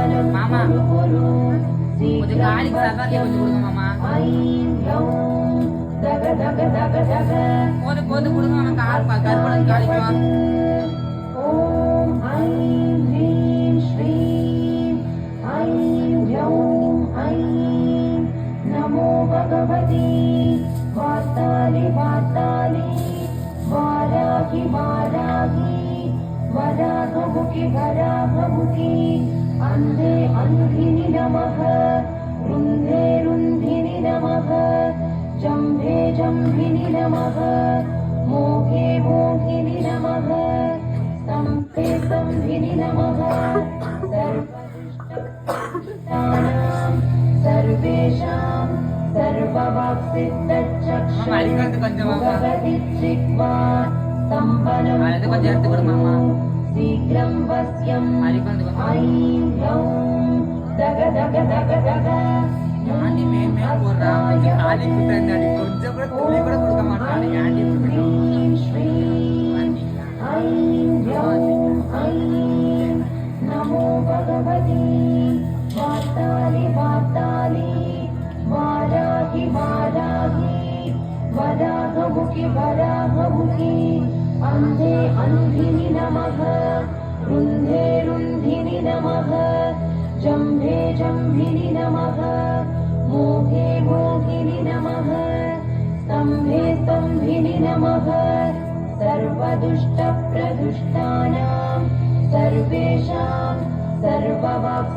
மாமா கொஞ்சம் காலிக்கு சர்வாக்கே கொஞ்சம் கொடுங்க மாமா. போது போது கொடுங்க மாமா. கற்பனை காலிக்குமா. ஓம் ஐம் ஹ்ரீம் ஸ்ரீம் ஐம் க்ளௌம் ஐம் நமோ பகவதி வாத்தாலி வாத்தாலி வாராகி வாராகி வராகமுகி வராகமுகி அந்தே அந்தினி நமः ருந்தே ருந்தினி நமः ஜம்பே ஜம்பினி நமः மோகே மோகினி நமः ஸ்தம்பே ஸ்தம்பினி நமः சர்வதுஷ்டானாம் சர்வேஷாம் சர்வவாக்சித்தச்சக்ஷுமுககதிச்சிக்வா ஸ்தம்பனம் சீக்கிரம் வஸ்யம் ஐம் க்ளௌம் தக தக தக தக ஆண்டி மேல் மேல் போடுறான். கொஞ்சம் காலி குத்தாண்டி கொஞ்சம் கூட துளி கூட கொடுக்க மாட்டான். ஆண்டி ஹ்ரீம் ஸ்ரீம் ஐம் க்ளௌம் ஐம் நமோ பகவதி வாத்தாலி வாத்தாலி வாராகி வாராகி வராகமுகி வராகமுகி அந்தே அந்தினி நமः ருந்தே ருந்தினி நமः ஜம்பே ஜம்பினி நமः மோகே மோகினி நமः ஸ்தம்பே ஸ்தம்பினி நமः சர்வதுஷ்டப்ரதுஷ்டானாம் சர்வேஷாம் சர்வவாக்